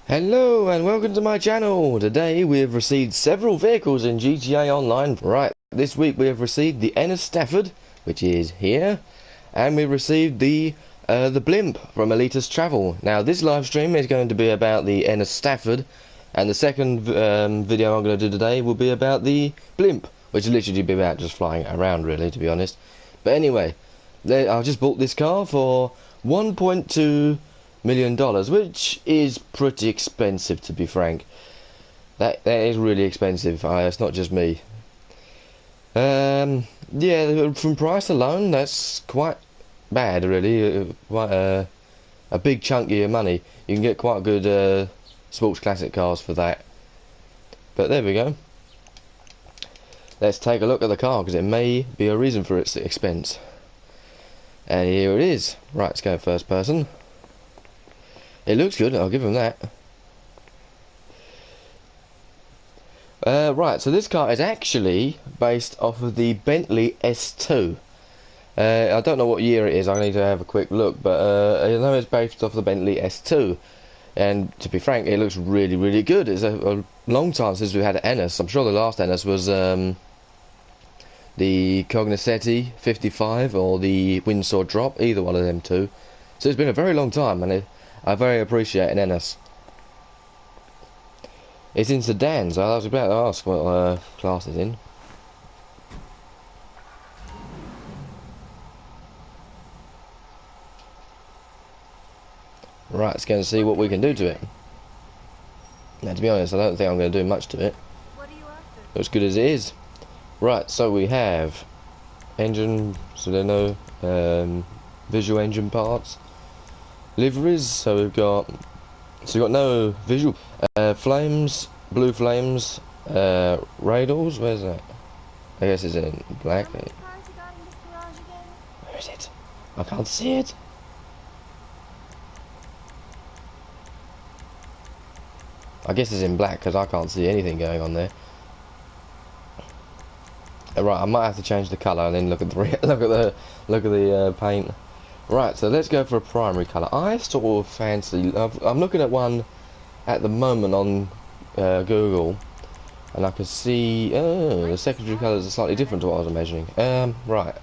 Hello and welcome to my channel. Today we have received several vehicles in GTA Online. Right, this week we have received the Enus Stafford, which is here, and we received the blimp from Elitist Travel. Now this live stream is going to be about the Enus Stafford, and the second video I'm going to do today will be about the blimp, which will literally be about just flying around, really, to be honest. But anyway, I just bought this car for $1.2 million, which is pretty expensive, to be frank. That is really expensive. It's not just me. Yeah, from price alone, that's quite bad, really. Quite a big chunk of your money. You can get quite good sports classic cars for that. But there we go. Let's take a look at the car, because it may be a reason for its expense. And here it is. Right, let's go first person. It looks good, I'll give him that. Right, so this car is actually based off of the Bentley S2. I don't know what year it is, I need to have a quick look, but I know it's based off the Bentley S2. And to be frank, it looks really, really good. It's a long time since we had an Enus. I'm sure the last Enus was the Cognoscenti 55 or the Windsor Drop, either one of them two. So it's been a very long time, and I very appreciate an Enus. It's in sedans. So I was about to ask what class it's in. Right, let's go and see what we can do to it. Now, to be honest, I don't think I'm going to do much to it. What are you after? As good as it is. Right, so we have engine, Soleno, visual engine parts, liveries. So we've got no visual flames, blue flames, radars. Where's that? I guess it's in black. How many cars you got in this garage again? Where is it? I can't see it. I guess it's in black because I can't see anything going on there. Right, I might have to change the colour and then look at the paint. Right, so let's go for a primary colour. I sort of fancy. I'm looking at one at the moment on Google, and I can see the secondary colours are slightly different to what I was imagining. Right,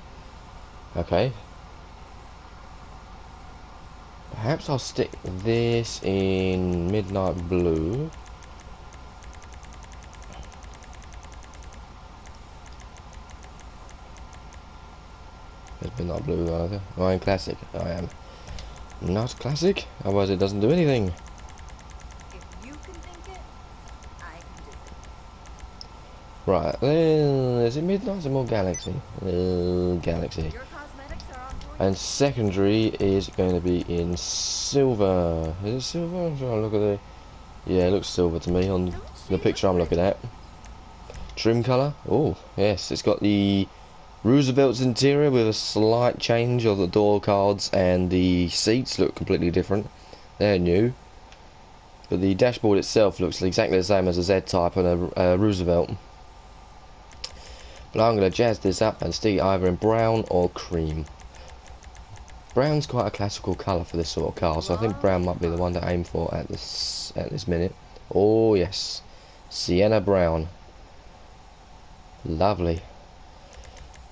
okay. Perhaps I'll stick this in midnight blue. It's midnight blue either. Oh, I'm classic. I am not classic, otherwise it doesn't do anything. If you can think it, I can do it. Right, then is it midnight or more galaxy? Galaxy. Your cosmetics are on point. And secondary is going to be in silver. Is it silver? I'm trying to look at the. Yeah, it looks silver to me on the picture I'm looking at. Trim colour. Oh, yes, it's got the Roosevelt's interior with a slight change of the door cards, and the seats look completely different. They're new. But the dashboard itself looks exactly the same as a Z-Type and a Roosevelt. But I'm going to jazz this up and stick it either in brown or cream. Brown's quite a classical colour for this sort of car, so I think brown might be the one to aim for at this minute. Oh yes, Sienna brown. Lovely.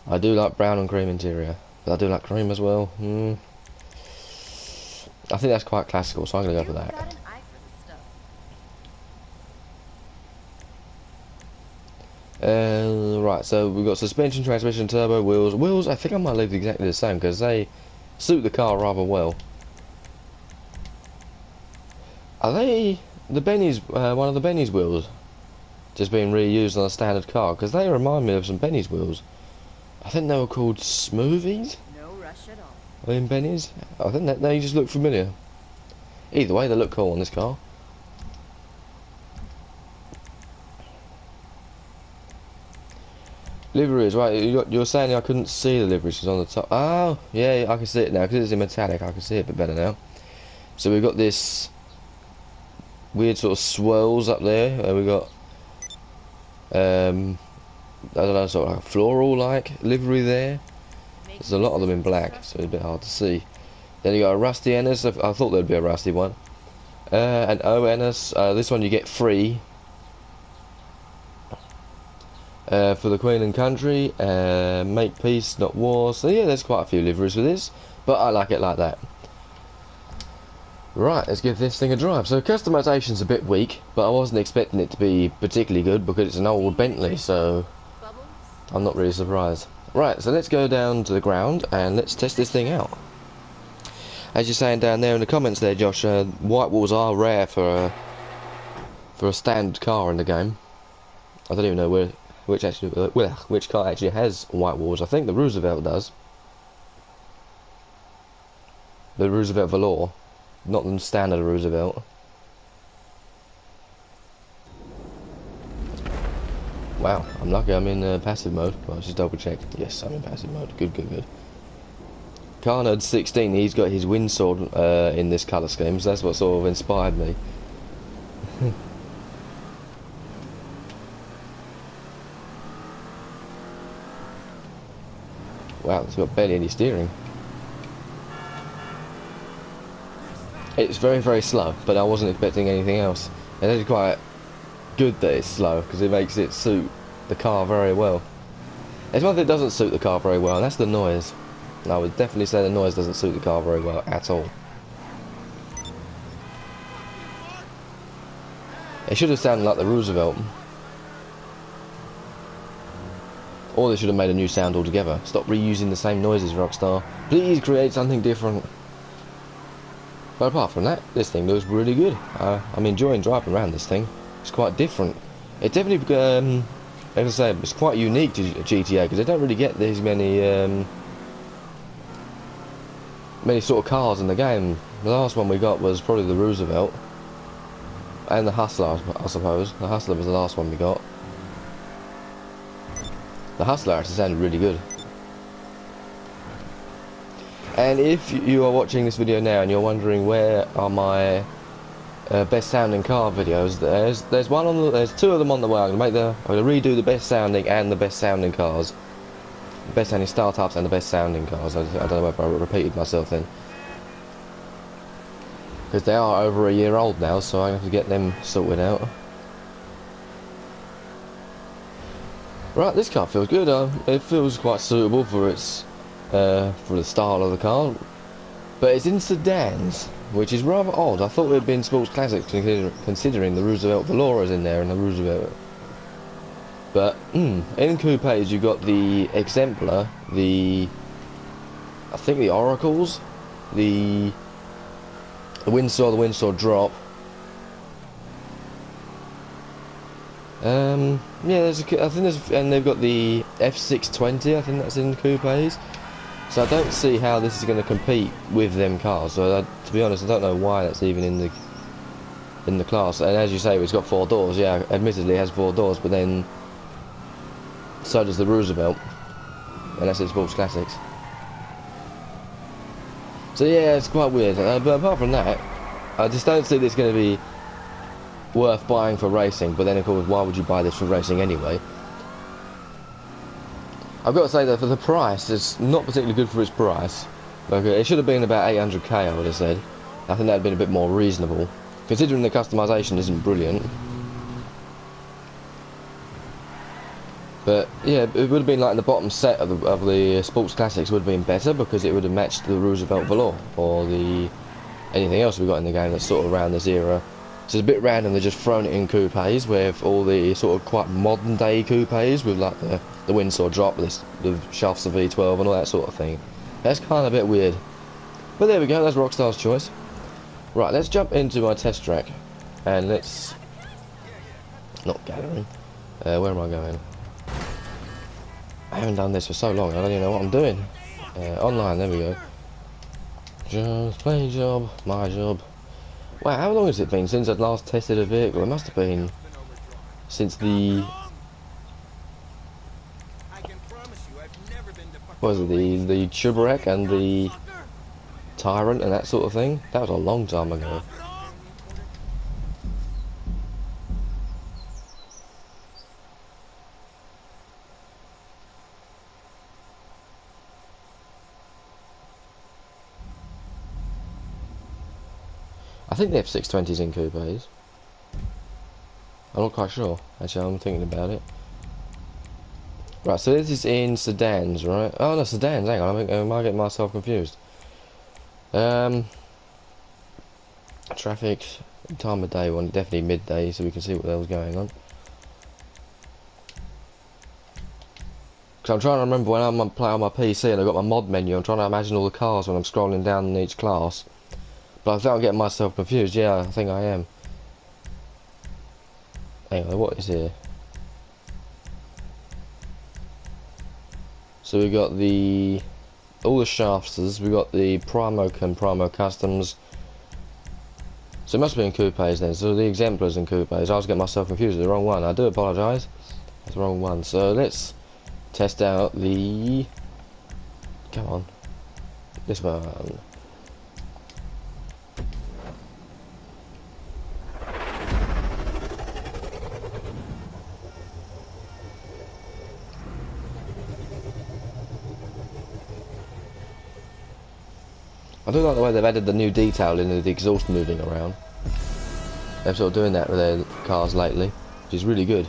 I do like brown and cream interior, but I do like cream as well. I think that's quite classical, so I'm going to go for You've that. got an eye for the stuff. Right, so we've got suspension, transmission, turbo, wheels. Wheels, I think I might leave exactly the same because they suit the car rather well. Are they the Benny's? One of the Benny's wheels just being reused on a standard car? Because they remind me of some Benny's wheels. I think they were called Smoothies No rush at all. in Benny's. I think that they just look familiar. Either way, they look cool on this car. Liveries, right, you're saying I couldn't see the liveries because on the top. Oh, yeah, I can see it now because it's in metallic. I can see it a bit better now. So we've got this weird sort of swirls up there. We've got, I don't know, sort of like a floral-like livery there. There's a lot of them in black, so it's a bit hard to see. Then you got a rusty Enus. I thought there'd be a rusty one. And Enus, this one you get free. For the Queen and Country, make peace, not war. So yeah, there's quite a few liveries for this, but I like it like that. Right, let's give this thing a drive. So customisation's a bit weak, but I wasn't expecting it to be particularly good because it's an old Bentley, so I'm not really surprised. Right, so let's go down to the ground and let's test this thing out. As you're saying down there in the comments there, Josh, white walls are rare for a standard car in the game. I don't even know which car actually has white walls. I think the Roosevelt does. The Roosevelt Velour. Not the standard Roosevelt. Wow, I'm lucky I'm in passive mode. Well, just double check. Yes, I'm in passive mode. Good, good, good. Carnard 16, he's got his windsword in this colour scheme, so that's what sort of inspired me. Wow, it's got barely any steering. It's very, very slow, but I wasn't expecting anything else. It's actually quite good that it's slow, because it makes it suit the car very well. There's one thing that doesn't suit the car very well, and that's the noise. And I would definitely say the noise doesn't suit the car very well at all. It should have sounded like the Roosevelt. Or they should have made a new sound altogether. Stop reusing the same noises, Rockstar. Please create something different. But apart from that, this thing looks really good. I'm enjoying driving around this thing. It's quite different. It definitely, as I say, it's quite unique to GTA because they don't really get these many sort of cars in the game. The last one we got was probably the Roosevelt and the Hustler, I suppose. The Hustler was the last one we got. The Hustler actually sounded really good. And if you are watching this video now and you're wondering where are my best sounding car videos, there's one on there's two of them on the way. I'm gonna redo the best sounding and the best sounding cars, the best sounding startups and the best sounding cars. I don't know if I repeated myself then, because they are over a year old now, so I have to get them sorted out. Right, this car feels good. It feels quite suitable for its for the style of the car, but it's in sedans, which is rather odd. I thought it had been sports classics, considering the Roosevelt Velour is in there and the Roosevelt. But in coupes you've got the Exemplar, I think the Oracles, the Windsor, the Windsor Drop. Yeah, I think there's, and they've got the F620. I think that's in coupes. So I don't see how this is going to compete with them cars. So to be honest, I don't know why that's even in the class. And as you say, it's got 4 doors. Yeah, admittedly it has 4 doors, but then so does the Roosevelt, and that's in Sports Classics. So yeah, it's quite weird. But apart from that, I just don't see this going to be worth buying for racing. But then of course, why would you buy this for racing anyway? I've got to say that for the price, it's not particularly good for its price. Like, it should have been about 800k, I would have said. I think that would have been a bit more reasonable, considering the customization isn't brilliant. But yeah, it would have been like the bottom set of the Sports Classics would have been better, because it would have matched the Roosevelt Velour or anything else we got in the game that's sort of around this era. So it's a bit random. They've just thrown it in coupes with all the sort of quite modern day coupes with like the Windsor Drop, the shafts of V12 and all that sort of thing. That's kind of a bit weird. But there we go, that's Rockstar's choice. Right, let's jump into my test track. And let's... not gathering. Where am I going? I haven't done this for so long, I don't even know what I'm doing. Online, there we go. Just play job, my job. Wow, how long has it been since I'd last tested a vehicle? It must have been since the... what was it, the Chubarek and the Tyrant and that sort of thing? That was a long time ago. I think they have 620s in coupes. I'm not quite sure. Actually, I'm thinking about it. Right, so this is in sedans, right? Oh no, sedans. Hang on, I might get myself confused. Traffic, time of day one, definitely midday, so we can see what the hell's going on. Because I'm trying to remember when I'm playing on my PC and I've got my mod menu, I'm trying to imagine all the cars when I'm scrolling down in each class. But I think I'm getting myself confused. Yeah, I think I am. Hang on, what is here? So we got all the shafters, we got the Primo and Primo Customs. So it must be in coupes then, so the exemplars in coupes. I was getting myself confused with the wrong one. I do apologise. That's the wrong one. So let's test out the... Come on. This one. I do like the way they've added the new detail in the exhaust moving around. They're sort of doing that with their cars lately, which is really good.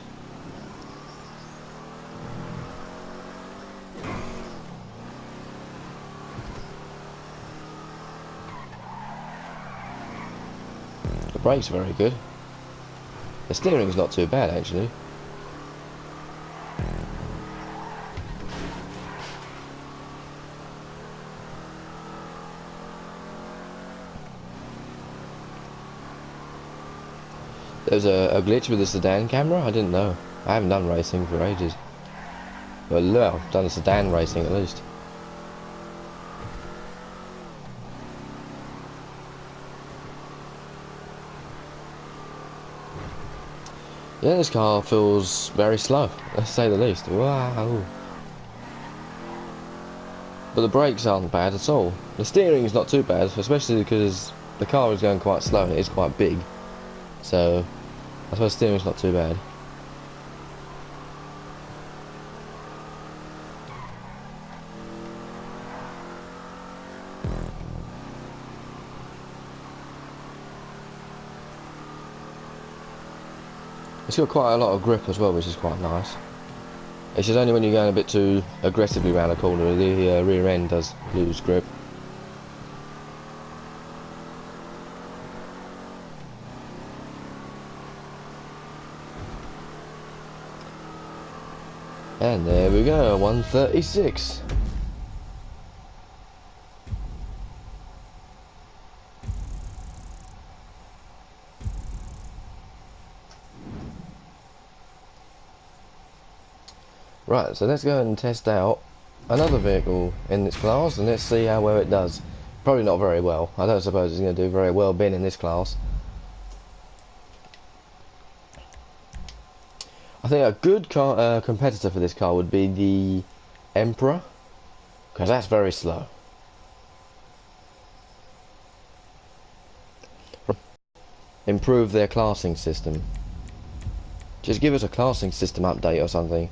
The brakes are very good. The steering's not too bad actually. There's a glitch with the sedan camera? I didn't know. I haven't done racing for ages. Well, no, I've done sedan racing at least. Yeah, this car feels very slow, let's say the least. Wow. But the brakes aren't bad at all. The steering is not too bad, especially because the car is going quite slow and it is quite big. So, I suppose steering's not too bad. It's got quite a lot of grip as well, which is quite nice. It's just only when you're going a bit too aggressively around a corner, the rear end does lose grip. And there we go, 136. Right, so let's go and test out another vehicle in this class and let's see how well it does. Probably not very well. I don't suppose it's going to do very well being in this class. I think a good competitor for this car would be the Emperor, because that's very slow. Improve their classing system. Just give us a classing system update or something.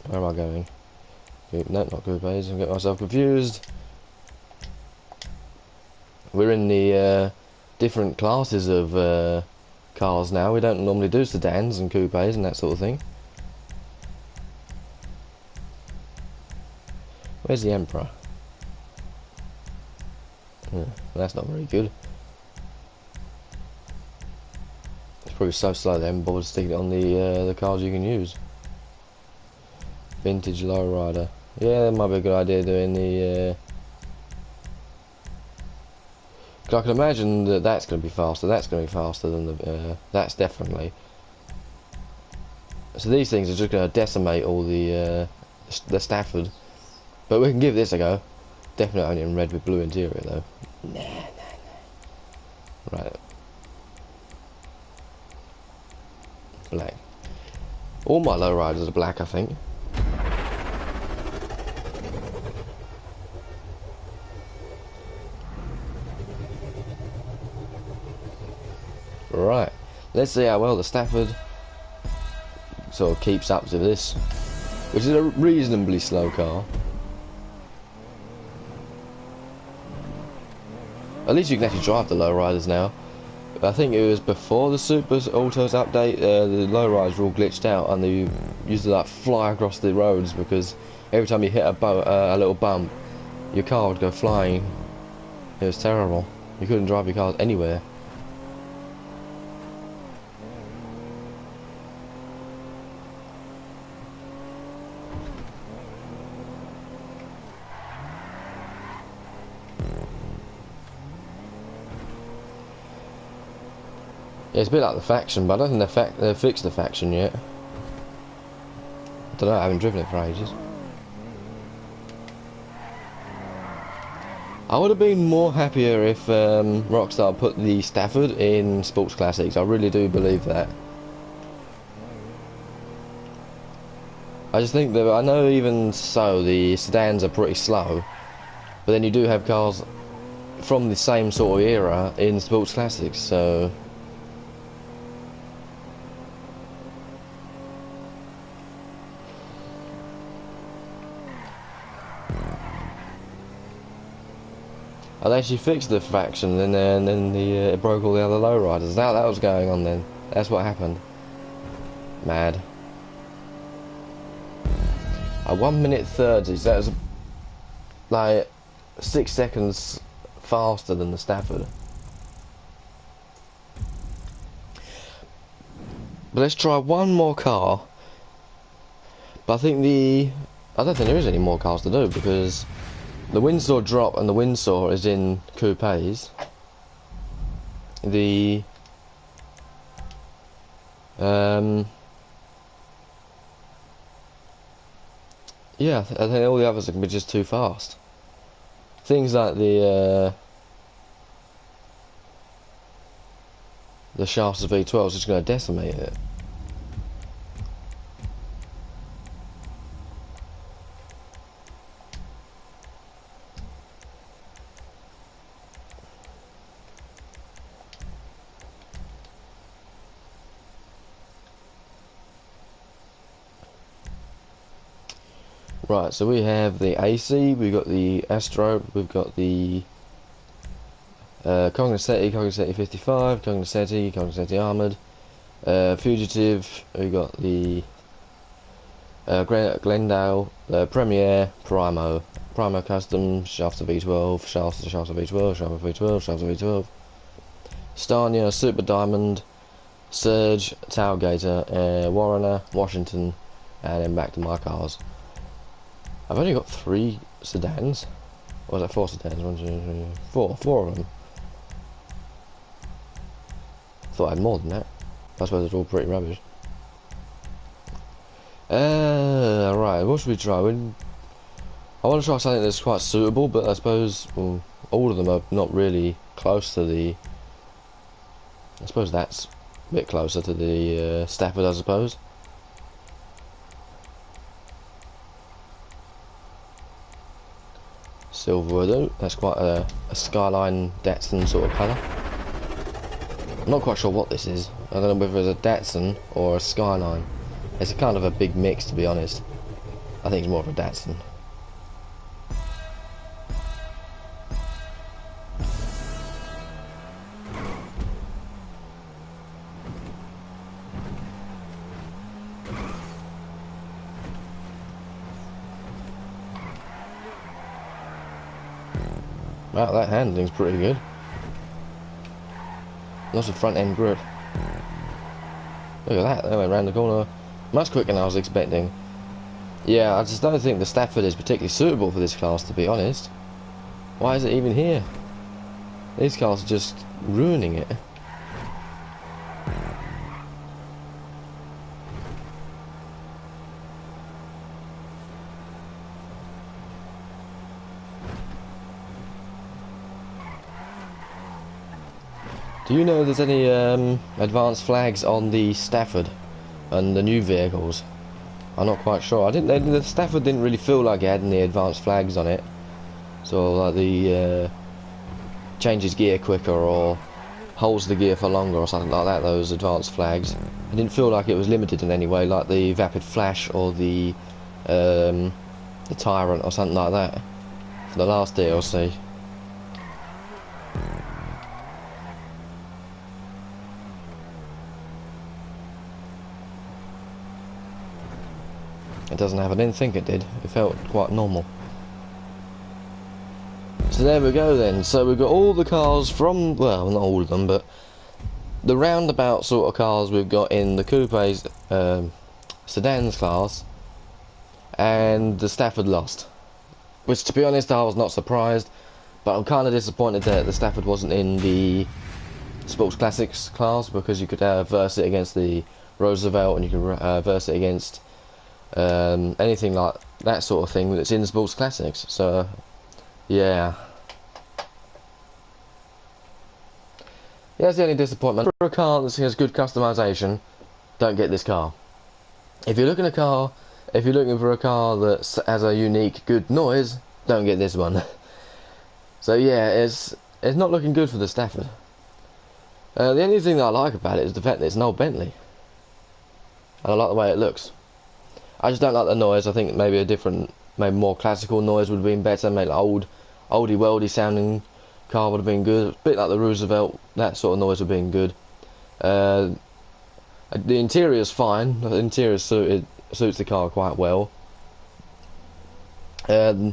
Where am I going? No, not good page. I'm getting myself confused. We're in the different classes of cars now. We don't normally do sedans and coupes and that sort of thing. Where's the Emperor? That's not very good. It's probably so slow they haven't bothered sticking it on the cars you can use. Vintage lowrider. Yeah, that might be a good idea doing the... Cause I can imagine that that's going to be faster. That's going to be faster than the... that's definitely. So these things are just going to decimate all the Stafford. But we can give this a go. Definitely only in red with blue interior though. Nah. Right. Black. All my lowriders are black, I think. Right, let's see how well the Stafford sort of keeps up to this, which is a reasonably slow car. At least you can actually drive the lowriders now. I think it was before the Super Autos update, the lowriders were all glitched out and they used to like fly across the roads because every time you hit a little bump, your car would go flying. It was terrible. You couldn't drive your cars anywhere. Yeah, it's a bit like the faction, but I don't think they've fixed the faction yet. I don't know, I haven't driven it for ages. I would have been more happier if Rockstar put the Stafford in Sports Classics. I really do believe that. I just think that, I know even so, the sedans are pretty slow, but then you do have cars from the same sort of era in Sports Classics, so... I actually fixed the faction and then it broke all the other lowriders. That was going on then. That's what happened. Mad. 1 minute 30, so that was like 6 seconds faster than the Stafford. But let's try one more car. But I don't think there is any more cars to do because the Windsor drop and the Windsor is in coupes. The yeah, I think all the others are going to be just too fast. Things like the Shafts V12 is just going to decimate it. Right, so we have the AC, we've got the Astro, we've got the Cognoscenti 55, Cognoscenti Armoured, Fugitive, we've got the Glendale, Premiere, Primo Custom, Shafts V12, Shafts V12, Shafts V12, Shafts V12, Starnia, Super Diamond, Surge, Tailgater, Warrener, Washington, and then back to my cars. I've only got 3 sedans. Or is that 4 sedans? 1, 2, 3, 4. 4 of them. Thought I had more than that. I suppose they're all pretty rubbish. Right, what should we try? I want to try something that's quite suitable, but I suppose all of them are not really close to the... I suppose that's a bit closer to the Stafford, I suppose. Silver though, that's quite a Skyline Datsun sort of colour. I'm not quite sure what this is. I don't know whether it's a Datsun or a Skyline. It's a kind of a big mix, to be honest. I think it's more of a Datsun. Wow, that handling's pretty good. Lots of front end grip. Look at that, they went round the corner much quicker than I was expecting. Yeah, I just don't think the Stafford is particularly suitable for this class, to be honest. Why is it even here? These cars are just ruining it. Do you know if there's any advanced flags on the Stafford and the new vehicles? I'm not quite sure. The Stafford didn't really feel like it had any advanced flags on it. So like the changes gear quicker or holds the gear for longer or something like that. Those advanced flags. It didn't feel like it was limited in any way, like the Vapid Flash or the Tyrant or something like that for the last DLC. It doesn't have, I didn't think it did. It felt quite normal. So there we go then. So we've got all the cars from, well, not all of them, but the roundabout sort of cars we've got in the coupes, sedans class, and the Stafford lost. Which, to be honest, I was not surprised, but I'm kind of disappointed that the Stafford wasn't in the Sports Classics class, because you could verse it against the Roosevelt, and you could verse it against anything like that sort of thing that's in the Sports Classics. So yeah, that's the only disappointment. For a car that has good customization, don't get this car. If you're looking for a car that has a unique good noise, don't get this one. So yeah, it's not looking good for the Stafford. The only thing that I like about it is the fact that it's an old Bentley, and I like the way it looks. I just don't like the noise. I think maybe maybe more classical noise would have been better. Maybe like oldie weldy sounding car would have been good. A bit like the Roosevelt, that sort of noise would have been good. The interior's fine. The interior suits the car quite well. The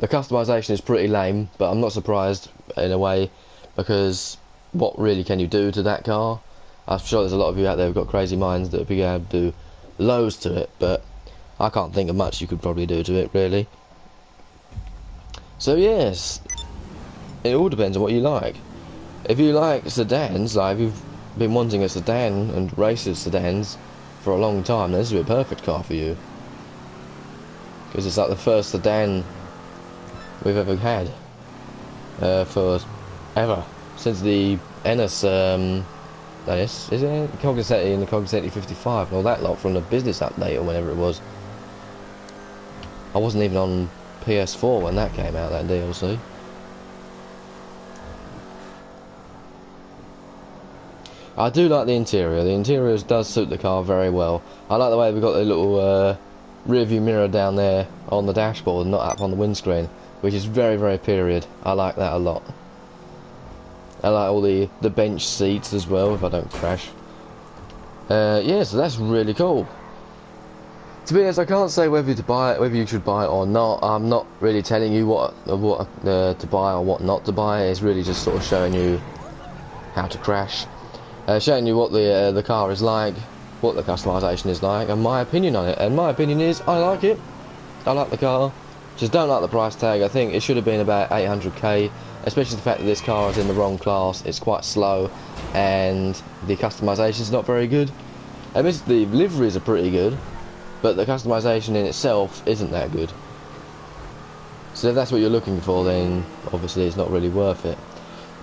customization is pretty lame, but I'm not surprised in a way, because what really can you do to that car? I'm sure there's a lot of you out there who've got crazy minds that would be able to do loads to it, but I can't think of much you could probably do to it, really. So yes, it all depends on what you like. If you like sedans, like if you've been wanting a sedan and races sedans for a long time, then this would be a perfect car for you, because it's like the first sedan we've ever had for ever, since the Enus is it Cognoscenti and the Cognoscenti 55 and all that lot from the business update or whenever it was. I wasn't even on PS4 when that came out, that DLC. I do like the interior. The interior does suit the car very well. I like the way we've got the little rear view mirror down there on the dashboard, not up on the windscreen, which is very, very period. I like that a lot. I like all the bench seats as well, if I don't crash. Yeah, so that's really cool. To be honest, I can't say whether you should buy it or not. I'm not really telling you what to buy or what not to buy. It's really just sort of showing you how to crash, showing you what the car is like, what the customization is like, and my opinion on it. And my opinion is, I like it. I like the car. Just don't like the price tag. I think it should have been about 800k, especially the fact that this car is in the wrong class. It's quite slow, and the customization is not very good. And the liveries are pretty good, but the customization in itself isn't that good. So if that's what you're looking for, then obviously it's not really worth it.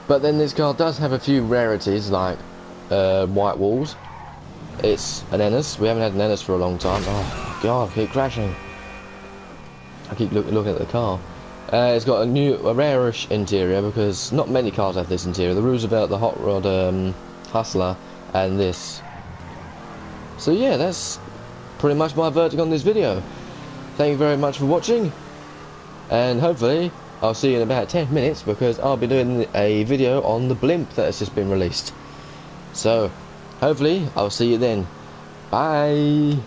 But then this car does have a few rarities, like white walls. It's an Enus. We haven't had an Enus for a long time. Oh god, I keep crashing. I keep looking at the car. It's got a rarish interior, because not many cars have this interior. The Roosevelt, the Hot Rod Hustler, and this. So yeah, that's pretty much my verdict on this video. Thank you very much for watching, and hopefully I'll see you in about 10 minutes, because I'll be doing a video on the blimp that has just been released. So hopefully I'll see you then. Bye.